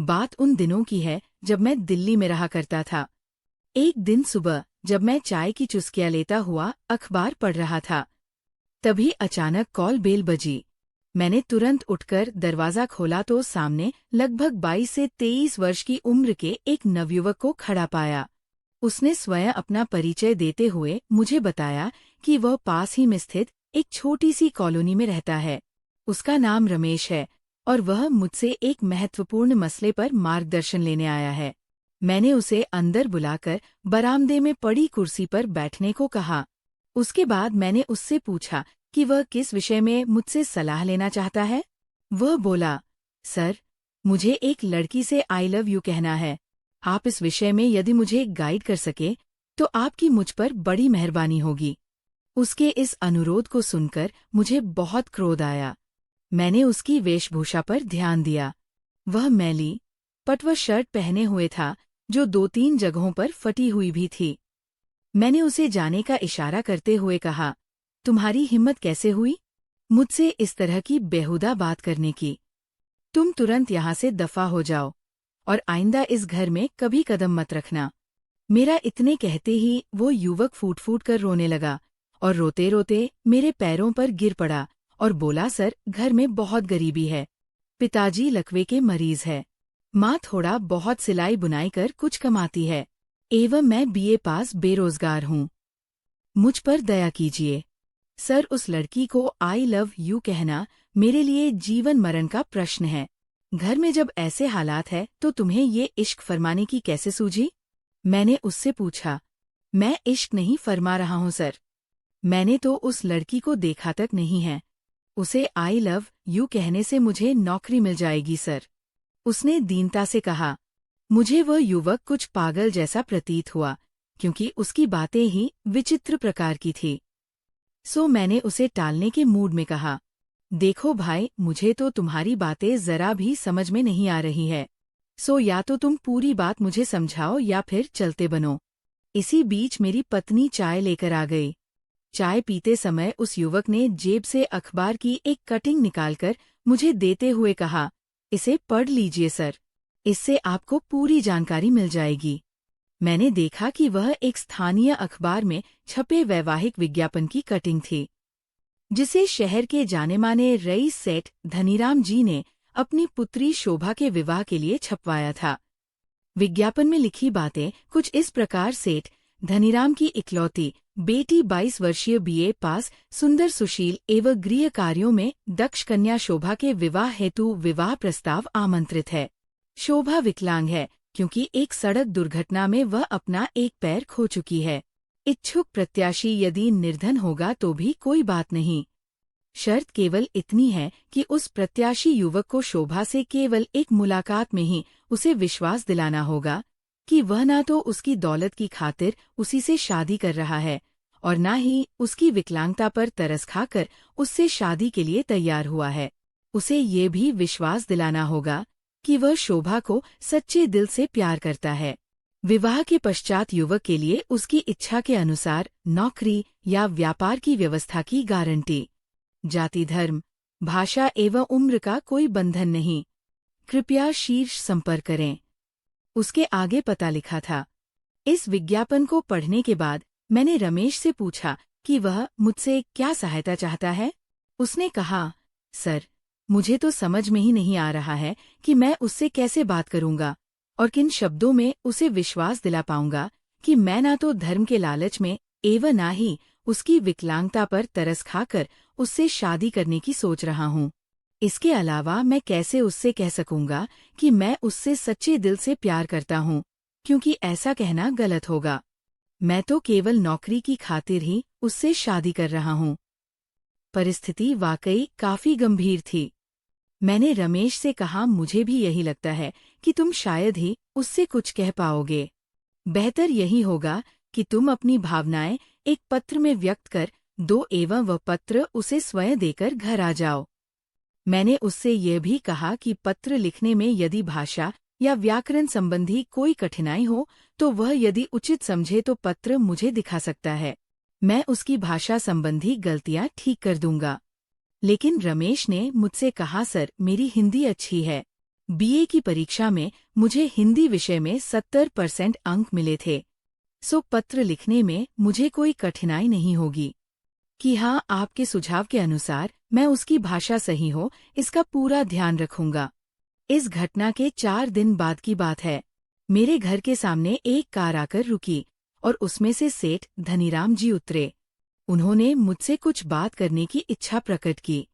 बात उन दिनों की है जब मैं दिल्ली में रहा करता था। एक दिन सुबह जब मैं चाय की चुस्कियां लेता हुआ अखबार पढ़ रहा था, तभी अचानक कॉल बेल बजी। मैंने तुरंत उठकर दरवाजा खोला तो सामने लगभग 22 से 23 वर्ष की उम्र के एक नवयुवक को खड़ा पाया। उसने स्वयं अपना परिचय देते हुए मुझे बताया कि वह पास ही में स्थित एक छोटी सी कॉलोनी में रहता है। उसका नाम रमेश है और वह मुझसे एक महत्वपूर्ण मसले पर मार्गदर्शन लेने आया है। मैंने उसे अंदर बुलाकर बरामदे में पड़ी कुर्सी पर बैठने को कहा। उसके बाद मैंने उससे पूछा कि वह किस विषय में मुझसे सलाह लेना चाहता है। वह बोला, सर, मुझे एक लड़की से आई लव यू कहना है। आप इस विषय में यदि मुझे गाइड कर सके तो आपकी मुझ पर बड़ी मेहरबानी होगी। उसके इस अनुरोध को सुनकर मुझे बहुत क्रोध आया। मैंने उसकी वेशभूषा पर ध्यान दिया। वह मैली पटवा शर्ट पहने हुए था जो 2-3 जगहों पर फटी हुई भी थी। मैंने उसे जाने का इशारा करते हुए कहा, तुम्हारी हिम्मत कैसे हुई मुझसे इस तरह की बेहुदा बात करने की? तुम तुरंत यहाँ से दफा हो जाओ और आइंदा इस घर में कभी कदम मत रखना। मेरा इतने कहते ही वो युवक फूट फूट कर रोने लगा और रोते रोते मेरे पैरों पर गिर पड़ा और बोला, सर, घर में बहुत गरीबी है। पिताजी लकवे के मरीज है, माँ थोड़ा बहुत सिलाई बुनाई कर कुछ कमाती है, एवं मैं बीए पास बेरोजगार हूँ। मुझ पर दया कीजिए। सर, उस लड़की को आई लव यू कहना मेरे लिए जीवन मरण का प्रश्न है। घर में जब ऐसे हालात है तो तुम्हें ये इश्क फरमाने की कैसे सूझी? मैंने उससे पूछा। मैं इश्क नहीं फरमा रहा हूँ सर, मैंने तो उस लड़की को देखा तक नहीं है। उसे आई लव यू कहने से मुझे नौकरी मिल जाएगी सर, उसने दीनता से कहा। मुझे वह युवक कुछ पागल जैसा प्रतीत हुआ क्योंकि उसकी बातें ही विचित्र प्रकार की थी। सो मैंने उसे टालने के मूड में कहा, देखो भाई, मुझे तो तुम्हारी बातें जरा भी समझ में नहीं आ रही है। सो या तो तुम पूरी बात मुझे समझाओ या फिर चलते बनो। इसी बीच मेरी पत्नी चाय लेकर आ गई। चाय पीते समय उस युवक ने जेब से अखबार की एक कटिंग निकालकर मुझे देते हुए कहा, इसे पढ़ लीजिए सर, इससे आपको पूरी जानकारी मिल जाएगी। मैंने देखा कि वह एक स्थानीय अखबार में छपे वैवाहिक विज्ञापन की कटिंग थी, जिसे शहर के जाने-माने रईस सेठ धनीराम जी ने अपनी पुत्री शोभा के विवाह के लिए छपवाया था। विज्ञापन में लिखी बातें कुछ इस प्रकार, सेठ धनीराम की इकलौती बेटी 22 वर्षीय बीए पास सुंदर सुशील एवं गृह कार्यों में दक्ष कन्या शोभा के विवाह हेतु विवाह प्रस्ताव आमंत्रित है। शोभा विकलांग है क्योंकि एक सड़क दुर्घटना में वह अपना एक पैर खो चुकी है। इच्छुक प्रत्याशी यदि निर्धन होगा तो भी कोई बात नहीं। शर्त केवल इतनी है कि उस प्रत्याशी युवक को शोभा से केवल एक मुलाकात में ही उसे विश्वास दिलाना होगा कि वह ना तो उसकी दौलत की खातिर उसी से शादी कर रहा है और न ही उसकी विकलांगता पर तरस खाकर उससे शादी के लिए तैयार हुआ है। उसे ये भी विश्वास दिलाना होगा कि वह शोभा को सच्चे दिल से प्यार करता है। विवाह के पश्चात युवक के लिए उसकी इच्छा के अनुसार नौकरी या व्यापार की व्यवस्था की गारंटी। जाति, धर्म, भाषा एवं उम्र का कोई बंधन नहीं। कृपया शीर्ष संपर्क करें। उसके आगे पता लिखा था। इस विज्ञापन को पढ़ने के बाद मैंने रमेश से पूछा कि वह मुझसे क्या सहायता चाहता है। उसने कहा, सर, मुझे तो समझ में ही नहीं आ रहा है कि मैं उससे कैसे बात करूंगा और किन शब्दों में उसे विश्वास दिला पाऊंगा कि मैं ना तो धर्म के लालच में एवं ना ही उसकी विकलांगता पर तरस खाकर उससे शादी करने की सोच रहा हूँ। इसके अलावा मैं कैसे उससे कह सकूंगा कि मैं उससे सच्चे दिल से प्यार करता हूँ, क्योंकि ऐसा कहना गलत होगा। मैं तो केवल नौकरी की खातिर ही उससे शादी कर रहा हूँ। परिस्थिति वाकई काफी गंभीर थी। मैंने रमेश से कहा, मुझे भी यही लगता है कि तुम शायद ही उससे कुछ कह पाओगे। बेहतर यही होगा कि तुम अपनी भावनाएं एक पत्र में व्यक्त कर दो एवं वह पत्र उसे स्वयं देकर घर आ जाओ। मैंने उससे यह भी कहा कि पत्र लिखने में यदि भाषा या व्याकरण संबंधी कोई कठिनाई हो तो वह यदि उचित समझे तो पत्र मुझे दिखा सकता है। मैं उसकी भाषा संबंधी गलतियां ठीक कर दूंगा। लेकिन रमेश ने मुझसे कहा, सर, मेरी हिंदी अच्छी है, बीए की परीक्षा में मुझे हिंदी विषय में 70% अंक मिले थे, सो पत्र लिखने में मुझे कोई कठिनाई नहीं होगी। कि हाँ, आपके सुझाव के अनुसार मैं उसकी भाषा सही हो, इसका पूरा ध्यान रखूंगा। इस घटना के 4 दिन बाद की बात है। मेरे घर के सामने एक कार आकर रुकी और उसमें से सेठ धनीराम जी उतरे। उन्होंने मुझसे कुछ बात करने की इच्छा प्रकट की।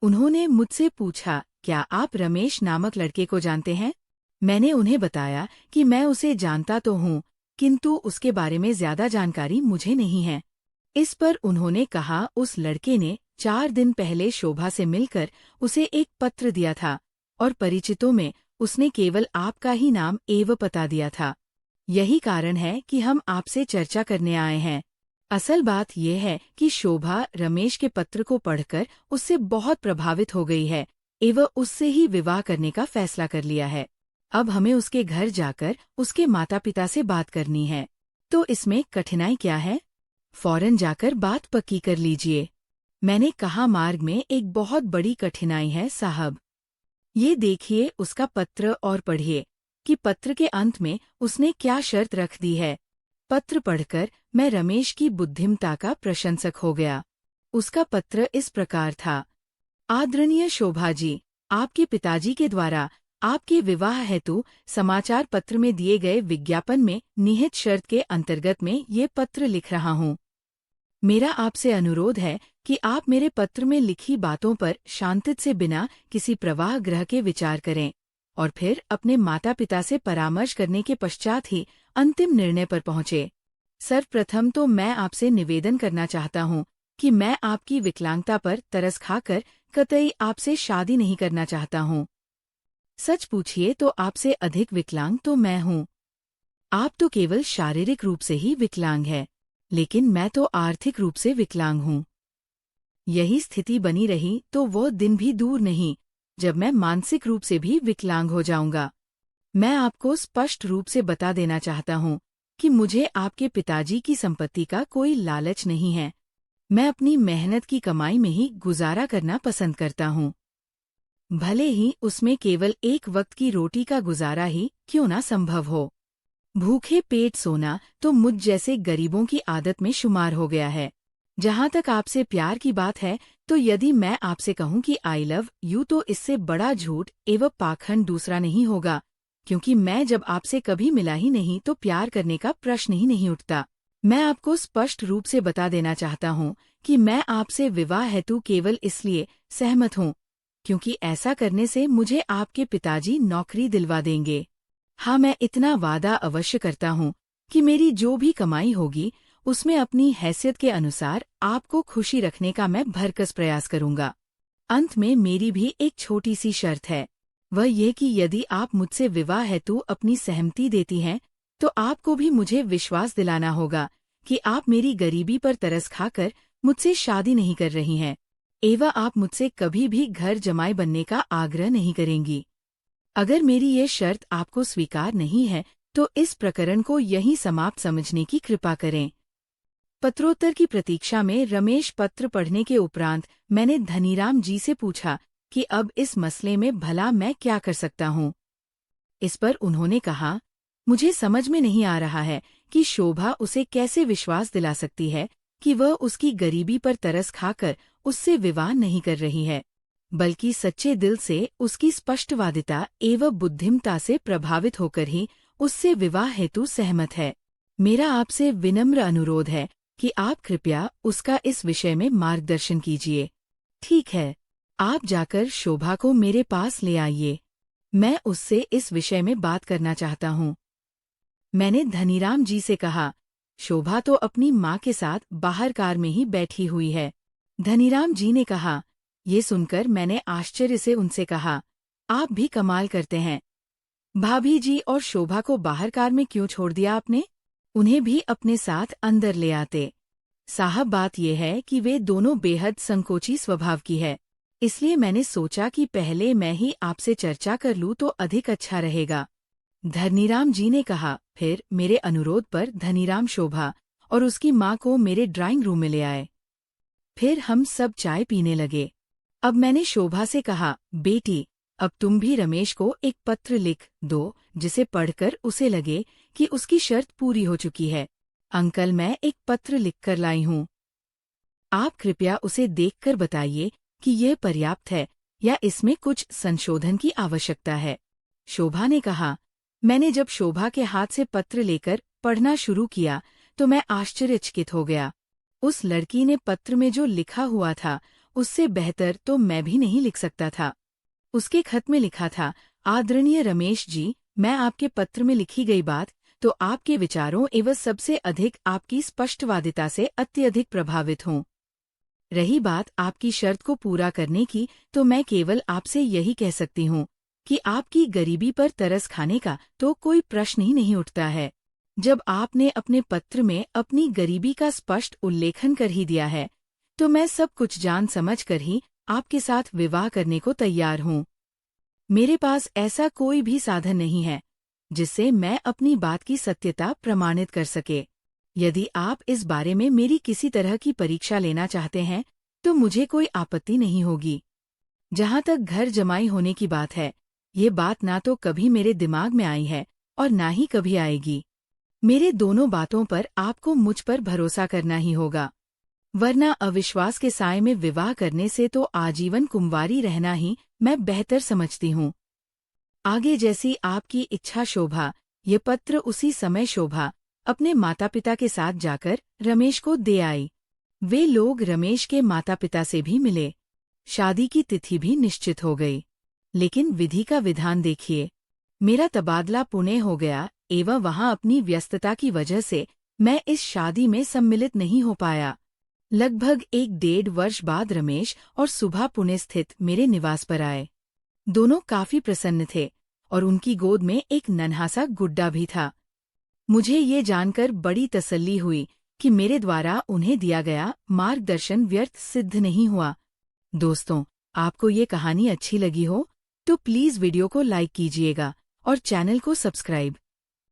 उन्होंने मुझसे पूछा, क्या आप रमेश नामक लड़के को जानते हैं? मैंने उन्हें बताया कि मैं उसे जानता तो हूँ, किंतु उसके बारे में ज्यादा जानकारी मुझे नहीं है। इस पर उन्होंने कहा, उस लड़के ने 4 दिन पहले शोभा से मिलकर उसे एक पत्र दिया था और परिचितों में उसने केवल आपका ही नाम एवं पता दिया था। यही कारण है कि हम आपसे चर्चा करने आए हैं। असल बात यह है कि शोभा रमेश के पत्र को पढ़कर उससे बहुत प्रभावित हो गई है एवं उससे ही विवाह करने का फैसला कर लिया है। अब हमें उसके घर जाकर उसके माता पिता से बात करनी है। तो इसमें कठिनाई क्या है? फौरन जाकर बात पक्की कर लीजिए। मैंने कहा, मार्ग में एक बहुत बड़ी कठिनाई है साहब। ये देखिए उसका पत्र और पढ़िए कि पत्र के अंत में उसने क्या शर्त रख दी है। पत्र पढ़कर मैं रमेश की बुद्धिमता का प्रशंसक हो गया। उसका पत्र इस प्रकार था। आदरणीय शोभा जी, आपके पिताजी के द्वारा आपके विवाह हेतु समाचार पत्र में दिए गए विज्ञापन में निहित शर्त के अंतर्गत में ये पत्र लिख रहा हूँ। मेरा आपसे अनुरोध है कि आप मेरे पत्र में लिखी बातों पर शांतित से बिना किसी प्रवाह ग्रह के विचार करें और फिर अपने माता पिता से परामर्श करने के पश्चात ही अंतिम निर्णय पर पहुंचे। सर्वप्रथम तो मैं आपसे निवेदन करना चाहता हूं कि मैं आपकी विकलांगता पर तरस खाकर कतई आपसे शादी नहीं करना चाहता हूं। सच पूछिए तो आपसे अधिक विकलांग तो मैं हूं। आप तो केवल शारीरिक रूप से ही विकलांग है, लेकिन मैं तो आर्थिक रूप से विकलांग हूं। यही स्थिति बनी रही तो वो दिन भी दूर नहीं जब मैं मानसिक रूप से भी विकलांग हो जाऊंगा। मैं आपको स्पष्ट रूप से बता देना चाहता हूं कि मुझे आपके पिताजी की संपत्ति का कोई लालच नहीं है। मैं अपनी मेहनत की कमाई में ही गुजारा करना पसंद करता हूं, भले ही उसमें केवल एक वक्त की रोटी का गुजारा ही क्यों ना संभव हो। भूखे पेट सोना तो मुझ जैसे गरीबों की आदत में शुमार हो गया है। जहाँ तक आपसे प्यार की बात है, तो यदि मैं आपसे कहूँ कि आई लव यू तो इससे बड़ा झूठ एवं पाखंड दूसरा नहीं होगा, क्योंकि मैं जब आपसे कभी मिला ही नहीं तो प्यार करने का प्रश्न ही नहीं उठता। मैं आपको स्पष्ट रूप से बता देना चाहता हूँ कि मैं आपसे विवाह हेतु केवल इसलिए सहमत हूँ क्योंकि ऐसा करने से मुझे आपके पिताजी नौकरी दिलवा देंगे। हाँ, मैं इतना वादा अवश्य करता हूँ कि मेरी जो भी कमाई होगी उसमें अपनी हैसियत के अनुसार आपको खुशी रखने का मैं भरकस प्रयास करूंगा। अंत में मेरी भी एक छोटी सी शर्त है, वह ये कि यदि आप मुझसे विवाह हेतु अपनी सहमति देती हैं तो आपको भी मुझे विश्वास दिलाना होगा कि आप मेरी गरीबी पर तरस खाकर मुझसे शादी नहीं कर रही हैं एवं आप मुझसे कभी भी घर जमाई बनने का आग्रह नहीं करेंगी। अगर मेरी ये शर्त आपको स्वीकार नहीं है तो इस प्रकरण को यहीं समाप्त समझने की कृपा करें। पत्रोत्तर की प्रतीक्षा में रमेश पत्र पढ़ने के उपरांत मैंने धनीराम जी से पूछा कि अब इस मसले में भला मैं क्या कर सकता हूँ। इस पर उन्होंने कहा, मुझे समझ में नहीं आ रहा है कि शोभा उसे कैसे विश्वास दिला सकती है कि वह उसकी गरीबी पर तरस खाकर उससे विवाह नहीं कर रही है, बल्कि सच्चे दिल से उसकी स्पष्टवादिता एवं बुद्धिमता से प्रभावित होकर ही उससे विवाह हेतु सहमत है। मेरा आपसे विनम्र अनुरोध है कि आप कृपया उसका इस विषय में मार्गदर्शन कीजिए। ठीक है, आप जाकर शोभा को मेरे पास ले आइए। मैं उससे इस विषय में बात करना चाहता हूँ। मैंने धनीराम जी से कहा, शोभा तो अपनी माँ के साथ बाहर कार में ही बैठी हुई है। धनीराम जी ने कहा, ये सुनकर मैंने आश्चर्य से उनसे कहा, आप भी कमाल करते हैं। भाभी जी और शोभा को बाहर कार में क्यों छोड़ दिया आपने? उन्हें भी अपने साथ अंदर ले आते। साहब, बात यह है कि वे दोनों बेहद संकोची स्वभाव की है, इसलिए मैंने सोचा कि पहले मैं ही आपसे चर्चा कर लूं तो अधिक अच्छा रहेगा। धनीराम जी ने कहा। फिर मेरे अनुरोध पर धनीराम शोभा और उसकी माँ को मेरे ड्राइंग रूम में ले आए। फिर हम सब चाय पीने लगे। अब मैंने शोभा से कहा, बेटी, अब तुम भी रमेश को एक पत्र लिख दो जिसे पढ़कर उसे लगे कि उसकी शर्त पूरी हो चुकी है। अंकल, मैं एक पत्र लिखकर लाई हूँ। आप कृपया उसे देखकर बताइए कि यह पर्याप्त है या इसमें कुछ संशोधन की आवश्यकता है। शोभा ने कहा। मैंने जब शोभा के हाथ से पत्र लेकर पढ़ना शुरू किया तो मैं आश्चर्यचकित हो गया। उस लड़की ने पत्र में जो लिखा हुआ था उससे बेहतर तो मैं भी नहीं लिख सकता था। उसके खत में लिखा था, आदरणीय रमेश जी, मैं आपके पत्र में लिखी गई बात तो आपके विचारों एवं सबसे अधिक आपकी स्पष्टवादिता से अत्यधिक प्रभावित हूँ। रही बात आपकी शर्त को पूरा करने की, तो मैं केवल आपसे यही कह सकती हूँ कि आपकी गरीबी पर तरस खाने का तो कोई प्रश्न ही नहीं उठता है। जब आपने अपने पत्र में अपनी गरीबी का स्पष्ट उल्लेखन कर ही दिया है, तो मैं सब कुछ जान समझ कर ही आपके साथ विवाह करने को तैयार हूँ। मेरे पास ऐसा कोई भी साधन नहीं है जिससे मैं अपनी बात की सत्यता प्रमाणित कर सके। यदि आप इस बारे में मेरी किसी तरह की परीक्षा लेना चाहते हैं तो मुझे कोई आपत्ति नहीं होगी। जहाँ तक घर जमाई होने की बात है, ये बात ना तो कभी मेरे दिमाग में आई है और ना ही कभी आएगी। मेरे दोनों बातों पर आपको मुझ पर भरोसा करना ही होगा, वरना अविश्वास के साए में विवाह करने से तो आजीवन कुंवारी रहना ही मैं बेहतर समझती हूँ। आगे जैसी आपकी इच्छा शोभा। ये पत्र उसी समय शोभा अपने माता पिता के साथ जाकर रमेश को दे आई। वे लोग रमेश के माता पिता से भी मिले। शादी की तिथि भी निश्चित हो गई। लेकिन विधि का विधान देखिए, मेरा तबादला पुणे हो गया एवं वहां अपनी व्यस्तता की वजह से मैं इस शादी में सम्मिलित नहीं हो पाया। लगभग 1-1.5 वर्ष बाद रमेश और सुभा पुणे स्थित मेरे निवास पर आए। दोनों काफी प्रसन्न थे और उनकी गोद में एक नन्हा सा गुड्डा भी था। मुझे ये जानकर बड़ी तसल्ली हुई कि मेरे द्वारा उन्हें दिया गया मार्गदर्शन व्यर्थ सिद्ध नहीं हुआ। दोस्तों, आपको ये कहानी अच्छी लगी हो तो प्लीज़ वीडियो को लाइक कीजिएगा और चैनल को सब्सक्राइब